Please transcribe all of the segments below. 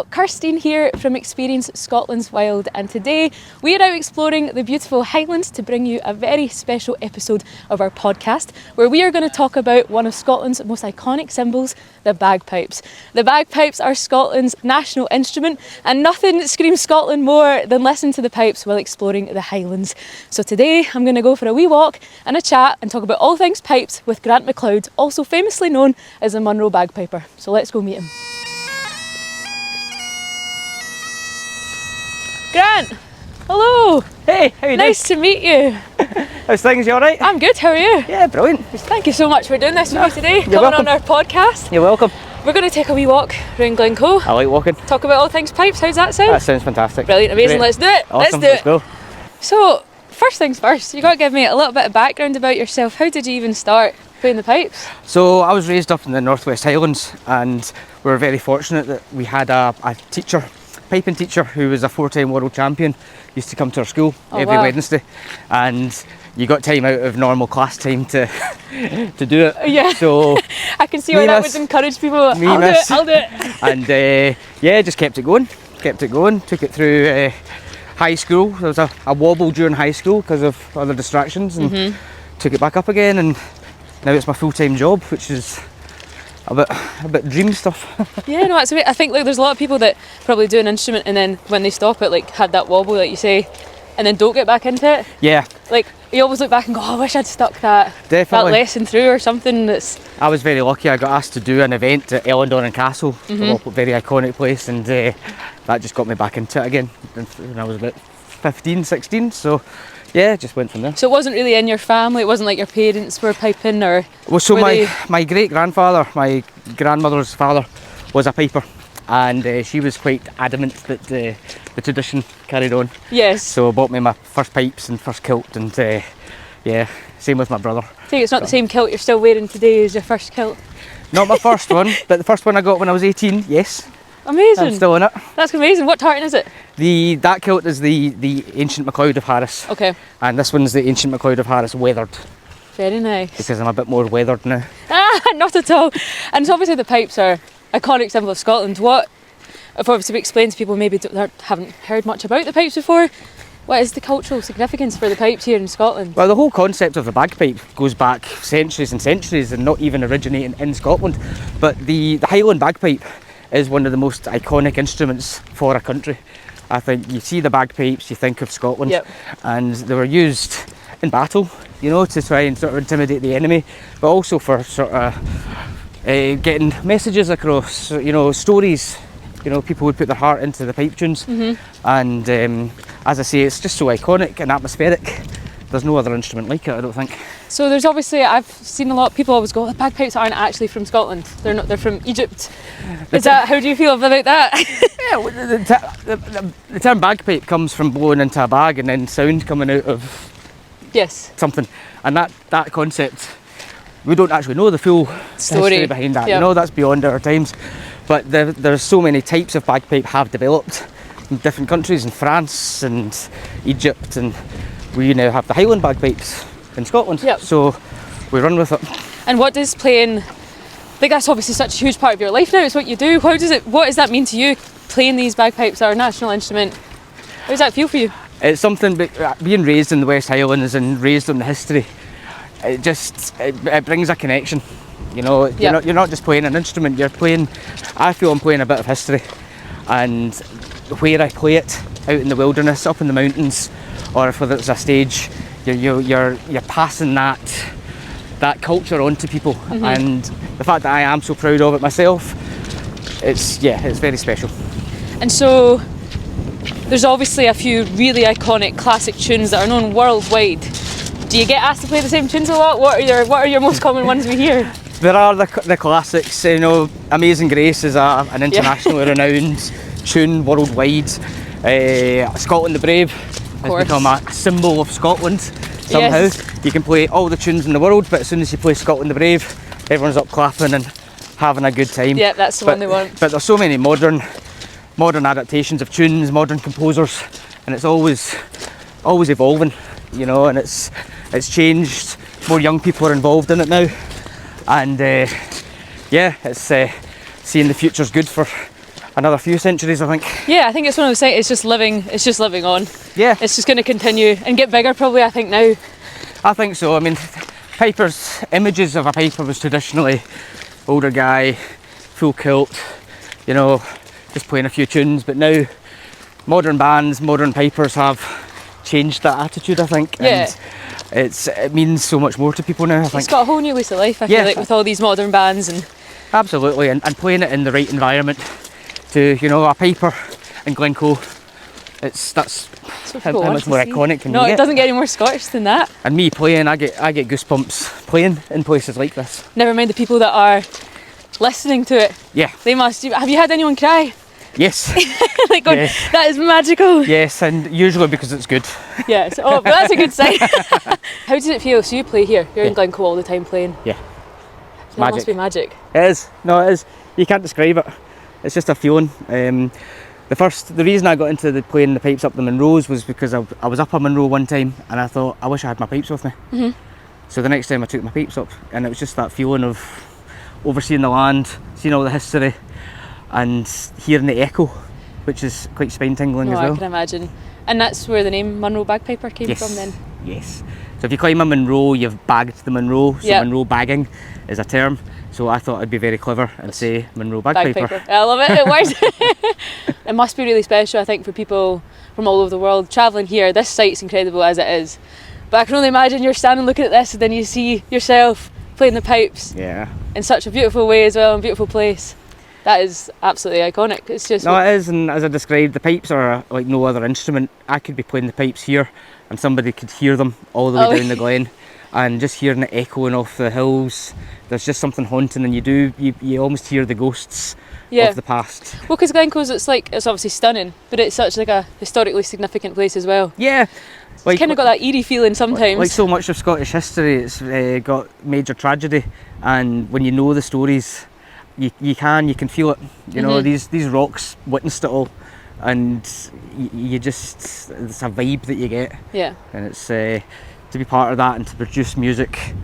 So, Kirstine here from Experience Scotland's Wild, and today we are out exploring the beautiful Highlands to bring you a very special episode of our podcast where we are going to talk about one of Scotland's most iconic symbols, the bagpipes. The bagpipes are Scotland's national instrument, and nothing screams Scotland more than listen to the pipes while exploring the Highlands. So today I'm going to go for a wee walk and a chat and talk about all things pipes with Grant MacLeod, also famously known as the Munro Bagpiper. So let's go meet him. Grant, hello. Hey, how you doing? Nice to meet you. How's things? You alright? I'm good, how are you? Yeah, brilliant. Thank you so much for doing this with me today, coming welcome. on our podcast. You're welcome. We're going to take a wee walk around Glencoe, I like walking. talk about all things pipes. How's that sound? That sounds fantastic. Brilliant, amazing, Great. let's do it. Awesome. Let's do it. Go. So, first things first, you got to give me a little bit of background about yourself. How did you even start playing the pipes? So I was raised up in the Northwest Highlands, and we were very fortunate that we had a teacher, piping teacher, who was a 4-time world champion. Used to come to our school every Wednesday, and you got time out of normal class time to do it. Yeah. So I can see why that would encourage people. I'll do it. And yeah, just kept it going. Took it through high school. There was a wobble during high school because of other distractions, and took it back up again, and now it's my full-time job, which is a bit dream stuff. Yeah, no, that's amazing. I think there's a lot of people that probably do an instrument and then when they stop it, like had that wobble that you say, and then don't get back into it. Yeah. Like you always look back and go, oh, I wish I'd stuck that lesson through or something. I was very lucky. I got asked to do an event at Ellendon Castle, a very iconic place, and that just got me back into it again when I was about 15, 16. So yeah, just went from there. So it wasn't really in your family, it wasn't like your parents were piping or... Well, so my great-grandfather, my grandmother's father, was a piper, and she was quite adamant that the tradition carried on. Yes. So bought me my first pipes and first kilt, and yeah, same with my brother. I think it's not the same kilt you're still wearing today as your first kilt. Not my first one, but the first one I got when I was 18, yes. Amazing. I'm still in it. That's amazing. What tartan is it? That kilt is the Ancient MacLeod of Harris. Okay. And this one's the Ancient MacLeod of Harris weathered. Very nice. Because I'm a bit more weathered now. Not at all. And so obviously the pipes are iconic symbol of Scotland. What, if obviously we explain to people maybe haven't heard much about the pipes before, what is the cultural significance for the pipes here in Scotland? Well, the whole concept of the bagpipe goes back centuries and centuries, and not even originating in Scotland. But the Highland bagpipe is one of the most iconic instruments for a country. I think you see the bagpipes, you think of Scotland, and they were used in battle, you know, to try and sort of intimidate the enemy, but also for sort of getting messages across, you know, stories. You know, people would put their heart into the pipe tunes, and as I say, it's just so iconic and atmospheric. There's no other instrument like it, I don't think. So there's obviously, I've seen a lot of people always go, the bagpipes aren't actually from Scotland, they're not, they're from Egypt. How do you feel about that? Yeah, well, the term bagpipe comes from blowing into a bag and then sound coming out of something, and that concept, we don't actually know the full history behind that. You know, that's beyond our times. But there's so many types of bagpipe have developed in different countries, in France and Egypt, and we now have the Highland bagpipes in Scotland. So we run with it. And what does playing, like that's obviously such a huge part of your life now, it's what you do. What does that mean to you, playing these bagpipes, our national instrument? How does that feel for you? It's something, being raised in the West Highlands and raised on the history, it brings a connection. You know, you're not just playing an instrument, I feel I'm playing a bit of history, and where I play it, out in the wilderness, up in the mountains, or if it's a stage, you're passing that culture on to people, and the fact that I am so proud of it myself, it's very special. And so there's obviously a few really iconic classic tunes that are known worldwide. Do you get asked to play the same tunes a lot? What are your most common ones we hear? There are the classics, you know. Amazing Grace is an internationally renowned tune worldwide. Scotland the Brave has become a symbol of Scotland somehow. You can play all the tunes in the world, but as soon as you play Scotland the Brave, everyone's up clapping and having a good time. Yeah, that's the one they want. But there's so many modern adaptations of tunes, modern composers, and it's always evolving, you know, and it's changed. More young people are involved in it now. And it's seeing the future's good for another few centuries, I think. Yeah, I think it's one of those things, it's just living on. Yeah. It's just going to continue and get bigger probably, I think, now. I think so. I mean, pipers, images of a piper was traditionally older guy, full kilt, you know, just playing a few tunes, but now modern bands, modern pipers have changed that attitude, I think. Yeah. And it means so much more to people now, I think. It's got a whole new lease of life, I feel like, with all these modern bands and... Absolutely, and playing it in the right environment to, you know, a piper in Glencoe, that's how much more iconic can you No, get. it doesn't get any more Scottish than that. And me playing, I get goosebumps playing in places like this. Never mind the people that are listening to it. Yeah. They must... Have you had anyone cry? Yes. Like going, Yes. that is magical. Yes, and usually because it's good. Yes. Oh, but that's a good sign. How does it feel? So you play here. You're in Yeah. Glencoe all the time playing. Yeah. That Magic. must be magic. It is. No, it is. You can't describe it. It's just a feeling. The reason I got into playing the pipes up the Munros was because I was up a Munro one time and I thought, I wish I had my pipes with me. Mhm. So the next time I took my pipes up, and it was just that feeling of overseeing the land, seeing all the history, and hearing the echo, which is quite spine-tingling No, as I well. can imagine. And that's where the name Munro Bagpiper came Yes. from then. Yes. So if you climb a Munro, you've bagged the Munro. So Yep. Munro bagging is a term. So I thought I'd be very clever and say Munro Bagpiper. Bagpiper. I love it. It works. It must be really special, I think, for people from all over the world travelling here. This site's incredible as it is. But I can only imagine you're standing looking at this and then you see yourself playing the pipes Yeah. in such a beautiful way as well, and beautiful place. That is absolutely iconic. It's just... No, it is, and as I described, the pipes are like no other instrument. I could be playing the pipes here and somebody could hear them all the way down the glen, and just hearing it echoing off the hills, there's just something haunting, and you almost hear the ghosts of the past. Well, because Glencoe's, it's obviously stunning, but it's such like a historically significant place as well. Yeah. Like, It's kind of got that eerie feeling sometimes. Like so much of Scottish history, it's got major tragedy, and when you know the stories, you can feel it. You know, these rocks witnessed it all, and you just, it's a vibe that you get. Yeah. And it's to be part of that and to produce music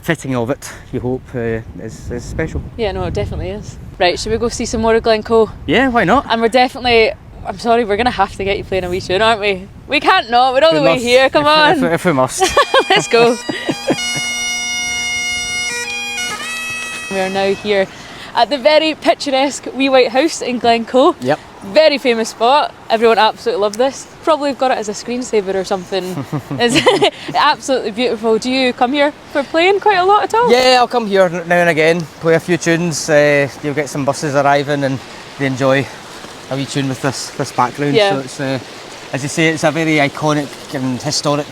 fitting of it, you hope, is special. Yeah, no, it definitely is. Right, should we go see some more of Glencoe? Yeah, why not? And we're definitely, I'm sorry, we're going to have to get you playing a wee tune, aren't we? We can't not, we're all the way here, come on. If we must. Let's go. We are now here at the very picturesque Wee White House in Glencoe. Yep. Very famous spot. Everyone absolutely loved this. Probably got it as a screensaver or something. It's absolutely beautiful. Do you come here for playing quite a lot at all? Yeah, I'll come here now and again, play a few tunes. You'll get some buses arriving and they enjoy a wee tune with this background. Yeah. So it's, as you say, it's a very iconic and historic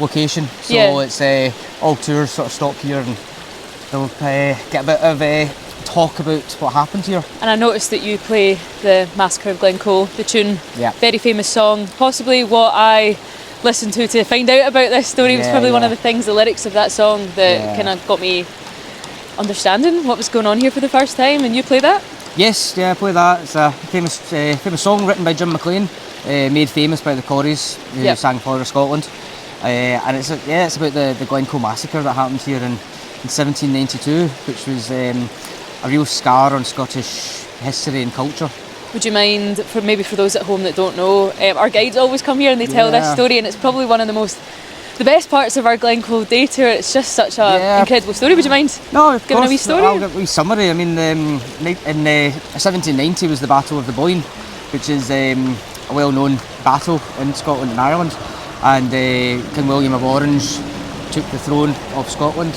location. So Yeah. it's all tours sort of stop here and they'll get a bit of talk about what happened here. And I noticed that you play the Massacre of Glencoe, the tune. Yeah. Very famous song. Possibly what I listened to find out about this story was Yeah, probably one yeah. of the things, the lyrics of that song, that Yeah. kind of got me understanding what was going on here for the first time. And you play that? Yes, yeah, I play that. It's a famous song written by Jim McLean, made famous by the Corries, who Yep. sang Father of Scotland. And it's about the Glencoe massacre that happened here in 1792, which was a real scar on Scottish history and culture. Would you mind, for those at home that don't know, our guides always come here and they tell this Yeah. story, and it's probably one of the best parts of our Glencoe day tour. It's just such a incredible story. Would you mind? No, of Giving a course. wee story? I'll give a wee summary. I mean, in 1790 was the Battle of the Boyne, which is a well-known battle in Scotland and Ireland, and King William of Orange took the throne of Scotland,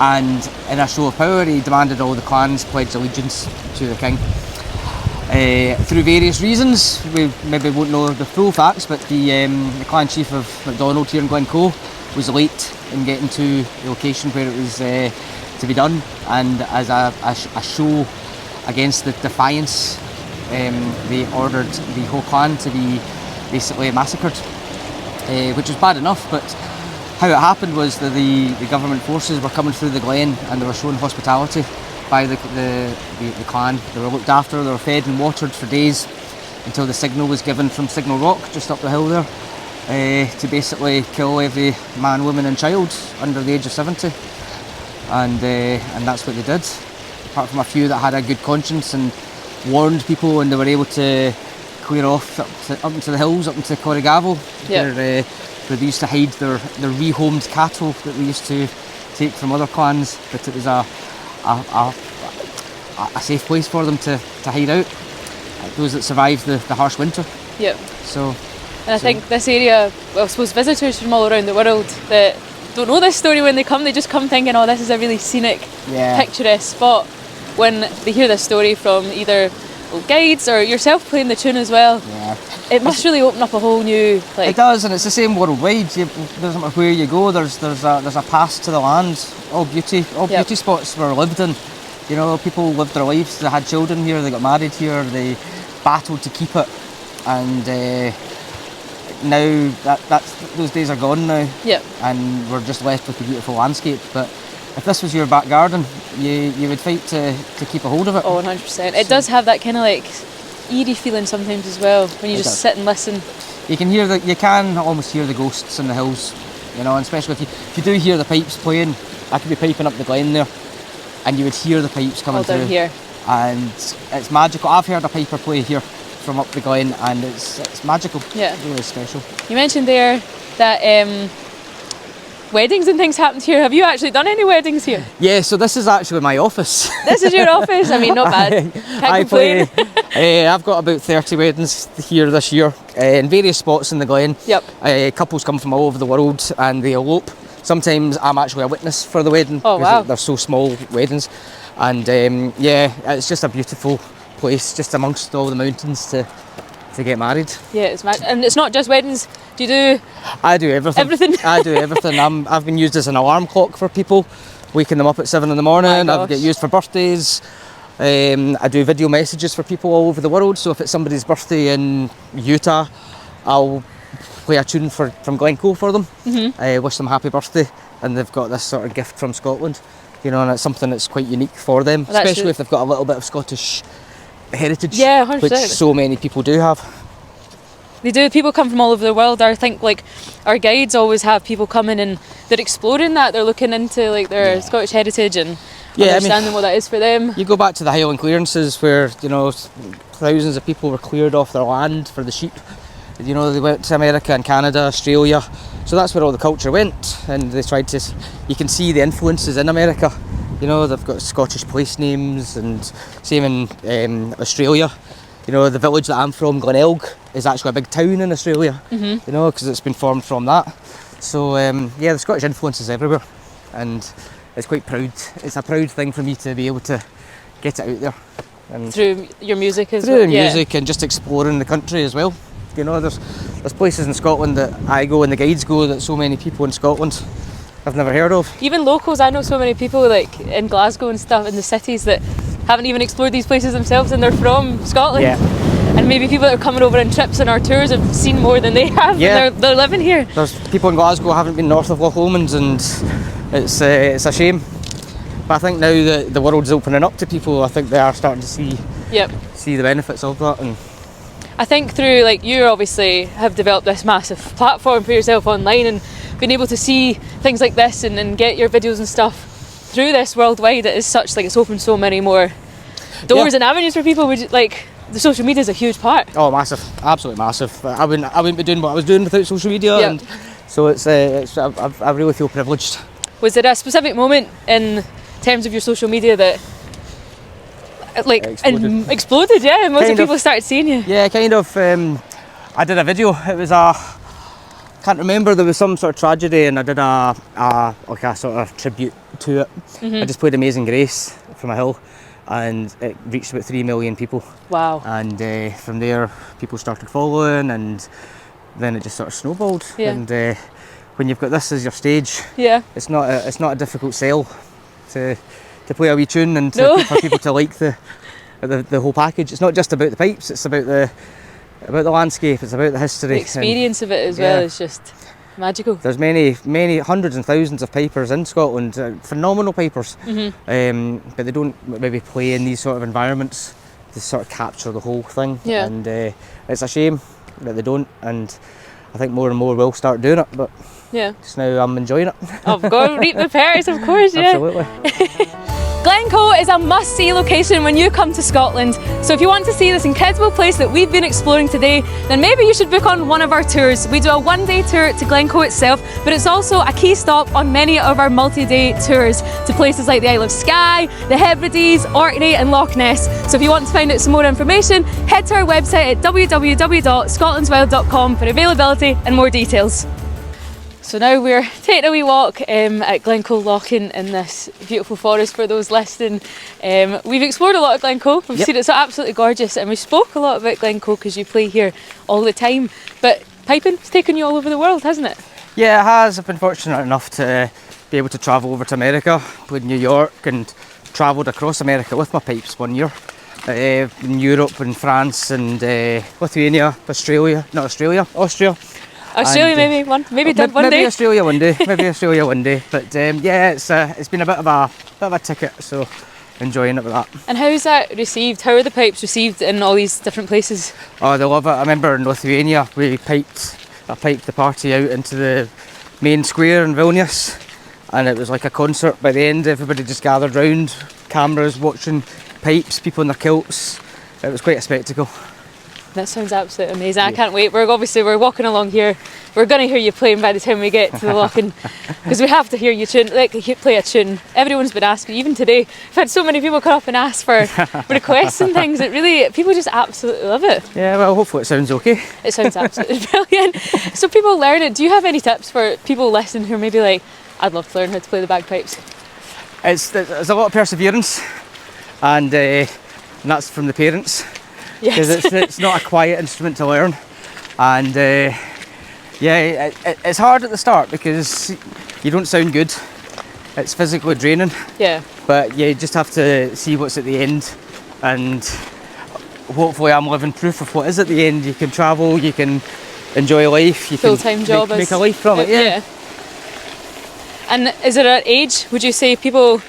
and in a show of power he demanded all the clans pledge allegiance to the king. Through various reasons, we maybe won't know the full facts, but the clan chief of MacDonald here in Glencoe was late in getting to the location where it was to be done, and as a show against the defiance, they ordered the whole clan to be basically massacred, which was bad enough, but how it happened was that the government forces were coming through the glen and they were shown hospitality by the clan. They were looked after, they were fed and watered for days until the signal was given from Signal Rock, just up the hill there, to basically kill every man, woman and child under the age of 70. And that's what they did. Apart from a few that had a good conscience and warned people, and they were able to clear off up into the hills, up into Corrigavel, where they used to hide their rehomed cattle that they used to take from other clans, but it was a safe place for them to hide out, those that survived the harsh winter. Yep. So, and I think this area, well, I suppose visitors from all around the world that don't know this story, when they just come thinking, oh, this is a really scenic, picturesque spot. When they hear this story from either guides or yourself playing the tune as well, it must really open up a whole new, like... It does, and it's the same worldwide. Doesn't matter where you go, there's a past to the land. All beauty spots were lived in. You know, people lived their lives, they had children here, they got married here, they battled to keep it, and now those days are gone now. And we're just left with the beautiful landscape. But if this was your back garden, you would fight to keep a hold of it. Oh, 100%. It does have that kind of like eerie feeling sometimes as well, when you just sit and listen. You can almost hear the ghosts in the hills, you know, and especially if you do hear the pipes playing. I could be piping up the glen there, and you would hear the pipes coming through. Down here. And it's magical. I've heard a piper play here from up the glen, and it's magical. Yeah. It's really special. You mentioned there that weddings and things happened here. Have you actually done any weddings here? Yeah, so this is actually my office. This is your office? I mean, not bad. Can't complain. I've got about 30 weddings here this year in various spots in the glen. Couples come from all over the world and they elope. Sometimes I'm actually a witness for the wedding. Oh, wow. They're so small weddings. And it's just a beautiful place, just amongst all the mountains to get married. Yeah, it's magic. And it's not just weddings. Do you do... I do everything. Everything? I do everything. I've been used as an alarm clock for people, waking them up at 7 in the morning. I get used for birthdays. I do video messages for people all over the world. So if it's somebody's birthday in Utah, I'll play a tune from Glencoe for them. Wish them happy birthday, and they've got this sort of gift from Scotland. You know, and it's something that's quite unique for them, especially if they've got a little bit of Scottish heritage, 100%. which so many people do have. They do. People come from all over the world. I think like our guides always have people coming and they're exploring that. They're looking into like their Scottish heritage and understanding what that is for them. You go back to the Highland clearances where, you know, thousands of people were cleared off their land for the sheep. You know, they went to America and Canada, Australia. So that's where all the culture went, and they tried to... You can see the influences in America. You know, they've got Scottish place names, and same in Australia. You know, the village that I'm from, Glenelg, is actually a big town in Australia. You know, because it's been formed from that. So the Scottish influence is everywhere, and it's quite proud. It's a proud thing for me to be able to get it out there. And through your music as well? Through music and just exploring the country as well. You know, there's places in Scotland that I go and the guides go that so many people in Scotland have never heard of. Even locals, I know so many people like in Glasgow and stuff, in the cities, that haven't even explored these places themselves, and they're from Scotland. And maybe people that are coming over on trips and our tours have seen more than they have, and they're living here. There's people in Glasgow who haven't been north of Loch Lomond, and it's a shame. But I think now that the world's opening up to people, I think they are starting to see the benefits of that. And I think through, like, you obviously have developed this massive platform for yourself online, and being able to see things like this and get your videos and stuff through this worldwide, it is such, like, it's opened so many more doors and avenues for people. Would like, the social media is a huge part. Oh, massive, absolutely massive. I wouldn't be doing what I was doing without social media, and so I really feel privileged. Was there a specific moment in terms of your social media that exploded? Yeah, most of people started seeing you. Yeah, kind of. I did a video. It was can't remember. There was some sort of tragedy, and I did a sort of tribute to it. I just played Amazing Grace from a hill, and it reached about 3 million people. Wow! And from there, people started following, and then it just sort of snowballed. Yeah. And when you've got this as your stage, it's not a difficult sell to play a wee tune and for people to like the whole package. It's not just about the pipes, it's about the landscape, it's about the history. The experience of it as well is just magical. There's many hundreds and thousands of pipers in Scotland, phenomenal pipers, but they don't maybe play in these sort of environments to sort of capture the whole thing. And it's a shame that they don't, and I think more and more will start doing it, but just now I'm enjoying it. Oh, go reap the pears, of course, Absolutely. Glencoe is a must-see location when you come to Scotland, so if you want to see this incredible place that we've been exploring today, then maybe you should book on one of our tours. We do a one-day tour to Glencoe itself, but it's also a key stop on many of our multi-day tours to places like the Isle of Skye, the Hebrides, Orkney and Loch Ness. So if you want to find out some more information, head to our website at www.scotlandswild.com for availability and more details. So now we're taking a wee walk at Glencoe Loughin in this beautiful forest for those listening. We've explored a lot of Glencoe, we've seen it's absolutely gorgeous, and we spoke a lot about Glencoe because you play here all the time. But piping's taken you all over the world, hasn't it? Yeah, it has. I've been fortunate enough to be able to travel over to America, played in New York and travelled across America with my pipes one year. In Europe and France and Lithuania, Austria. Australia, maybe one day. Maybe Australia one day. But yeah, it's been a bit of a ticket, so enjoying it with that. And how is that received? How are the pipes received in all these different places? Oh, they love it. I remember in Lithuania I piped the party out into the main square in Vilnius, and it was like a concert. By the end, everybody just gathered round, cameras watching pipes, people in their kilts. It was quite a spectacle. That sounds absolutely amazing. I can't wait. We're walking along here. We're going to hear you playing by the time we get to the Loughin, because we have to hear you play a tune. Everyone's been asking, even today. I've had so many people come up and ask for requests and things. People just absolutely love it. Yeah, well, hopefully it sounds okay. It sounds absolutely brilliant. So people learn it. Do you have any tips for people listening who are maybe like, I'd love to learn how to play the bagpipes? There's a lot of perseverance, and that's from the parents. Because it's not a quiet instrument to learn, and it's hard at the start because you don't sound good. It's physically draining. Yeah. But you just have to see what's at the end, and hopefully I'm living proof of what is at the end. You can travel, you can enjoy life, you full-time job, make a life from it. Yeah. And is it at age? Would you say people?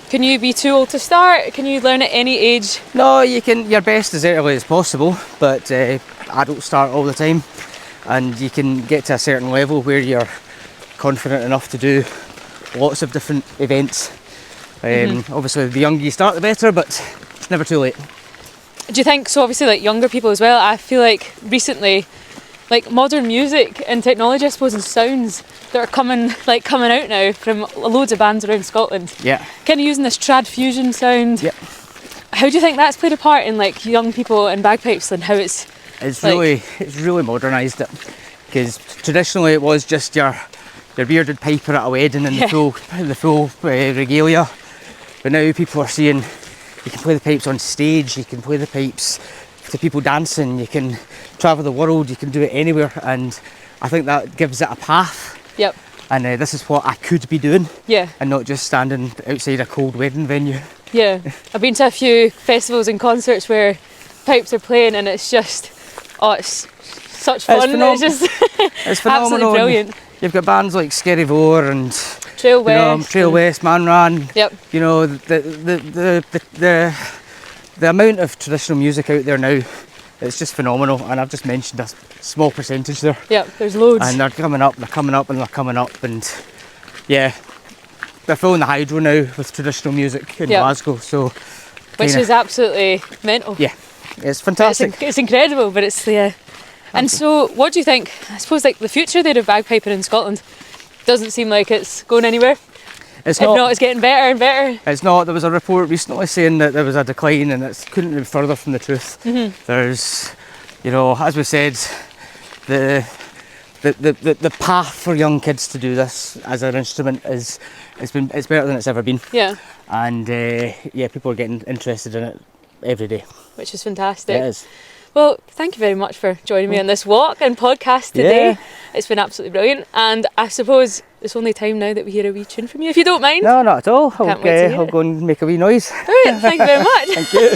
Can you be too old to start? Can you learn at any age? No, you can. Your best as early as possible, but adults start all the time, and you can get to a certain level where you're confident enough to do lots of different events. Obviously, the younger you start, the better, but it's never too late. Do you think so? Obviously, like younger people as well. I feel like recently, like modern music and technology, I suppose, and sounds that are coming out now from loads of bands around Scotland. Yeah. Kind of using this trad fusion sound. Yeah. How do you think that's played a part in like young people and bagpipes, and how it's really modernised it? Because traditionally it was just your bearded piper at a wedding and the full regalia, but now people are seeing you can play the pipes on stage, you can play the pipes to people dancing, you can travel the world, you can do it anywhere, and I think that gives it a path. Yep. And this is what I could be doing. Yeah. And not just standing outside a cold wedding venue. Yeah. I've been to a few festivals and concerts where pipes are playing, and it's just, it's such fun. It's phenomenal. Absolutely brilliant. You've got bands like Scary Vor and Trail West, Man Ran. Yep. You know, the amount of traditional music out there now, it's just phenomenal, and I've just mentioned a small percentage there. Yeah, there's loads. And they're coming up, and yeah, they're filling the hydro now with traditional music in Glasgow, so... Which is absolutely mental. Yeah, it's fantastic. It's incredible, but it's, yeah. And so, what do you think, I suppose, like the future there of bagpiping in Scotland doesn't seem like it's going anywhere? It's not, it's getting better and better. It's not. There was a report recently saying that there was a decline, and it couldn't be further from the truth. There's, you know, as we said, the path for young kids to do this as an instrument it's better than it's ever been. Yeah. And people are getting interested in it every day. Which is fantastic. It is. Well, thank you very much for joining me on this walk and podcast today. Yeah. It's been absolutely brilliant, and I suppose it's only time now that we hear a wee tune from you, if you don't mind. No, not at all. I'll go and make a wee noise. Brilliant, thank you very much. Thank you.